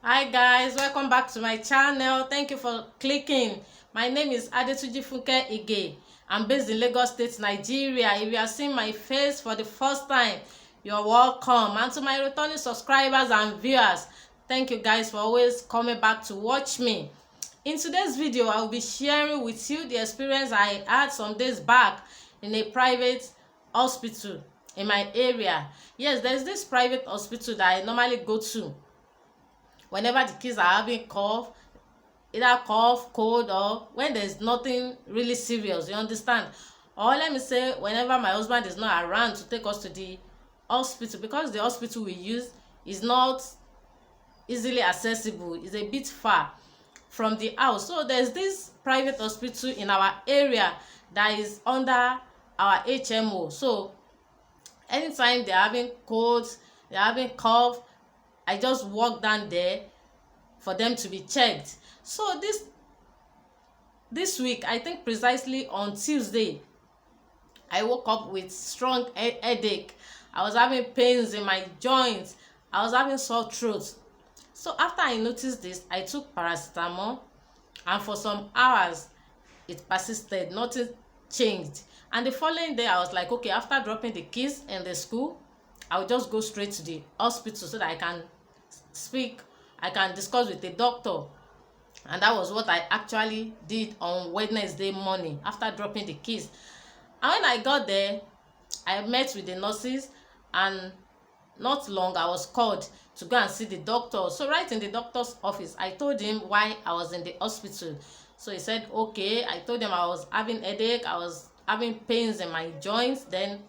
Hi guys, welcome back to my channel. Thank you for clicking. My name is Adetuji Funke Ige. I'm based in Lagos State, Nigeria. If you are seeing my face for the first time, you're welcome. And to my returning subscribers and viewers, thank you guys for always coming back to watch me. In today's video, I will be sharing with you the experience I had some days back in a private hospital in my area. Yes, there's this private hospital that I normally go to whenever the kids are having cough, either cough, cold, or when there's nothing really serious, you understand? Or let me say, whenever my husband is not around to take us to the hospital, because the hospital we use is not easily accessible, it's a bit far from the house. So there's this private hospital in our area that is under our HMO. So anytime they're having colds, they're having cough, I just walk down there for them to be checked. So this week, I think precisely on Tuesday, I woke up with strong headache. I was having pains in my joints. I was having sore throat. So after I noticed this, I took paracetamol, and for some hours it persisted, nothing changed. And the following day I was like, okay, after dropping the kids in the school, I'll just go straight to the hospital so that I can discuss with the doctor. And that was what I actually did on Wednesday morning after dropping the kids. And when I got there, I met with the nurses, and not long I was called to go and see the doctor. So right in the doctor's office, I told him why I was in the hospital. So he said, okay. I told him I was having headache, I was having pains in my joints, then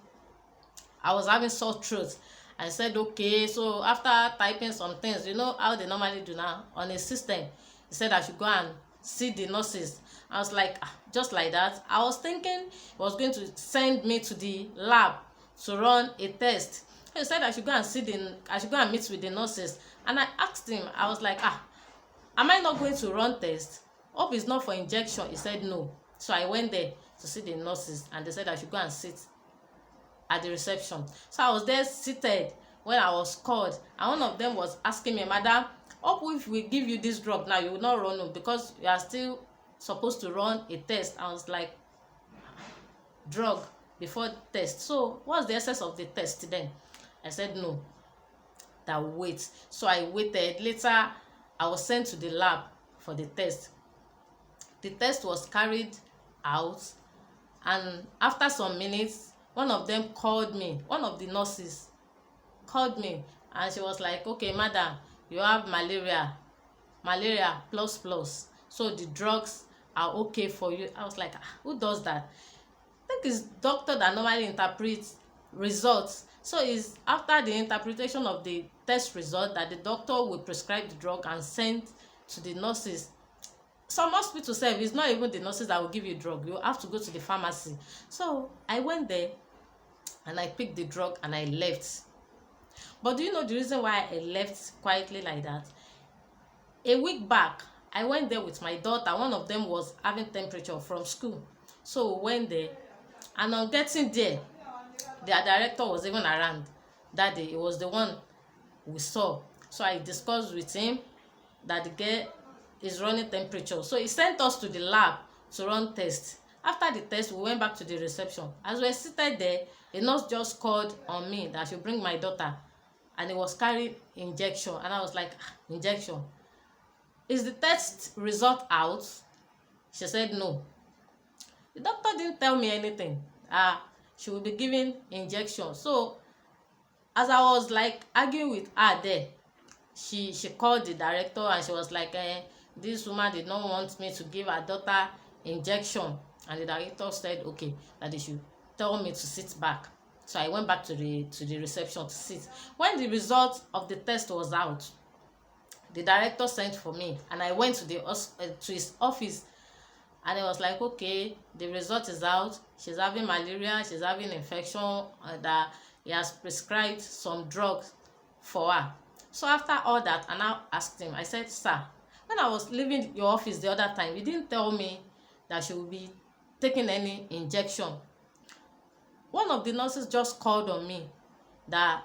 I was having sore throat. I said, okay. So after typing some things, you know how they normally do now on a system, he said I should go and see the nurses. I was like, just like that. I was thinking he was going to send me to the lab to run a test. He said I should go and meet with the nurses. And I asked him, I was like, am I not going to run test? Hope it's not for injection. He said no. So I went there to see the nurses, and they said I should go and sit at the reception. So I was there seated when I was called, and one of them was asking me, madam, hope if we give you this drug now, you will not run because you are still supposed to run a test. I was like, drug before test, so what's the essence of the test then? I said no, that wait. So I waited. Later I was sent to the lab for the test. The test was carried out, and after some minutes, one of them called me, one of the nurses called me, and she was like, okay madam, you have malaria plus, so the drugs are okay for you. I was like, who does that? I think it's doctor that normally interprets results. So it's after the interpretation of the test result that the doctor will prescribe the drug and send to the nurses. Some hospitals say it's not even the nurses that will give you drug, you have to go to the pharmacy. So I went there and I picked the drug and I left. But do you know the reason why I left quietly like that? A week back, I went there with my daughter. One of them was having temperature from school. So we went there, and on getting there, their director was even around that day. It was the one we saw. So I discussed with him that the girl is running temperature. So he sent us to the lab to run tests. After the test, we went back to the reception. As we were seated there, a nurse just called on me that I should bring my daughter, and it was carrying injection. And I was like, injection? Is the test result out? She said no. The doctor didn't tell me anything. She will be giving injection. So as I was like arguing with her there, she called the director, and she was like, this woman did not want me to give her daughter injection. And the director said, okay, that they should tell me to sit back. So I went back to the reception to sit. When the result of the test was out, the director sent for me, and I went to his office, and he was like, okay, the result is out. She's having malaria, she's having infection, that he has prescribed some drugs for her. So after all that, I now asked him, I said, sir, when I was leaving your office the other time, you didn't tell me that she will be taking any injection. One of the nurses just called on me that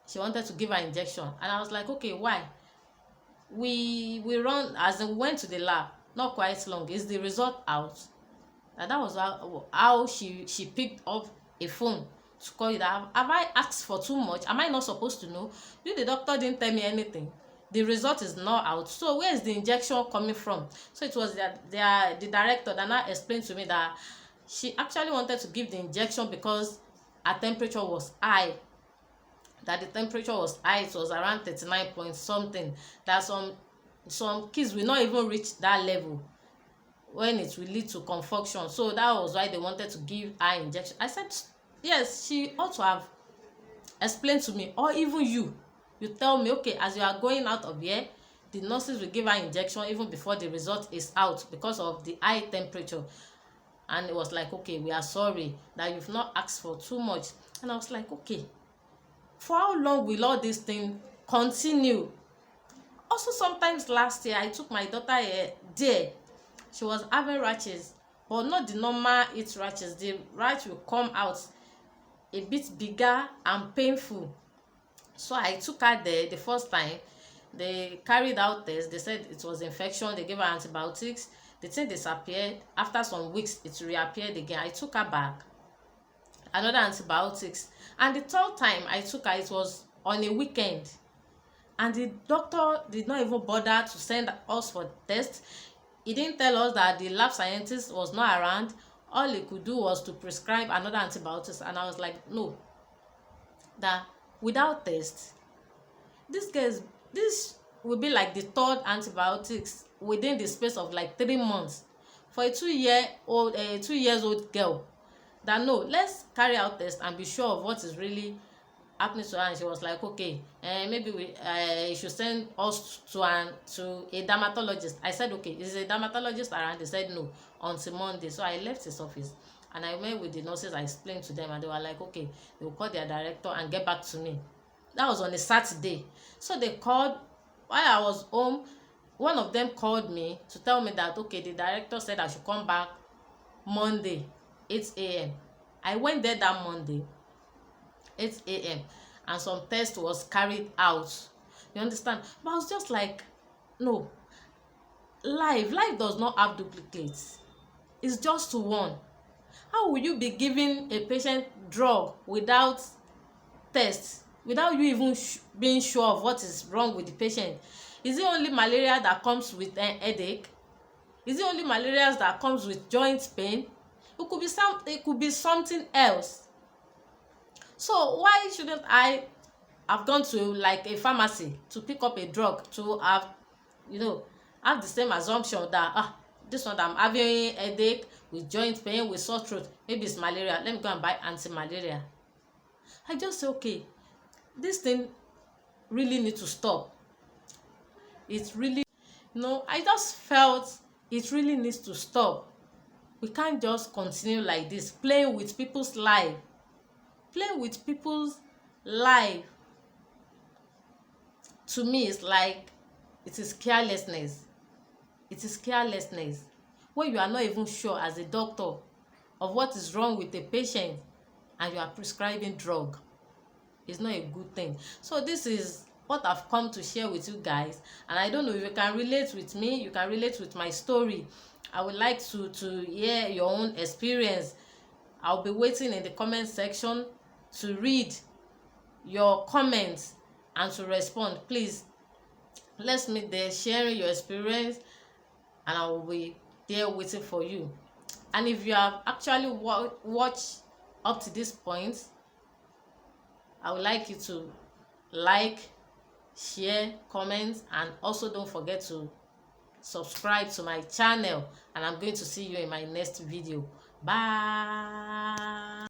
she wanted to give her injection, and I was like, okay, why? we run, as in we went to the lab. Not quite long, is the result out. And that was how she picked up a phone to call you. That have I asked for too much? Am I not supposed to know? You, the doctor, didn't tell me anything. The result is not out, so where is the injection coming from? So it was the director that now explained to me that she actually wanted to give the injection because her temperature was high. That the temperature was high, it was around 39 point something. That some kids will not even reach that level when it will lead to confusion. So that was why they wanted to give her injection. I said yes, she ought to have explained to me, or even you tell me, okay, as you are going out of here, the nurses will give her injection even before the result is out because of the high temperature. And it was like, okay, we are sorry that you've not asked for too much. And I was like, okay, for how long will all this thing continue? Also, sometimes last year I took my daughter there. She was having rashes, but not the normal heat rashes. The rash will come out a bit bigger and painful. So I took her there the first time. They carried out tests. They said it was infection. They gave her antibiotics. The thing disappeared. After some weeks, it reappeared again. I took her back, another antibiotics. And the third time I took her, it was on a weekend. And the doctor did not even bother to send us for tests. He didn't tell us that the lab scientist was not around. All he could do was to prescribe another antibiotics. And I was like, no, that without test, this will be like the third antibiotics within the space of like 3 months for a 2 years old girl. That no, let's carry out test and be sure of what is really happening to her. And she was like, okay, maybe we should send us to a dermatologist. I said, okay, is a dermatologist around? They said no, until Monday. So I left his office and I met with the nurses. I explained to them and they were like, okay, they will call their director and get back to me. That was on a Saturday. So they called while I was home. One of them called me to tell me that, okay, the director said I should come back Monday 8 a.m. I went there that Monday 8 a.m. and some test was carried out. You understand? But I was just like, no, life does not have duplicates. It's just one. How will you be giving a patient drug without tests, without you even being sure of what is wrong with the patient? Is it only malaria that comes with an headache? Is it only malaria that comes with joint pain? It could be something else. So why shouldn't I have gone to like a pharmacy to pick up a drug to have the same assumption that this one that I'm having headache with joint pain with sore throat, maybe it's malaria, let me go and buy anti-malaria. I just say, okay, this thing really need to stop. It really, I just felt it really needs to stop. We can't just continue like this, playing with people's life. To me, it's like it is carelessness. When you are not even sure as a doctor of what is wrong with the patient and you are prescribing drug. It's not a good thing. So this is what I've come to share with you guys, and I don't know if you can relate with me. You can relate with my story. I would like to hear your own experience. I'll be waiting in the comment section to read your comments and to respond. Please, let's meet there, sharing your experience, and I will be there waiting for you. And if you have actually watched up to this point, I would like you to like, share, comment, and also don't forget to subscribe to my channel. And I'm going to see you in my next video. Bye.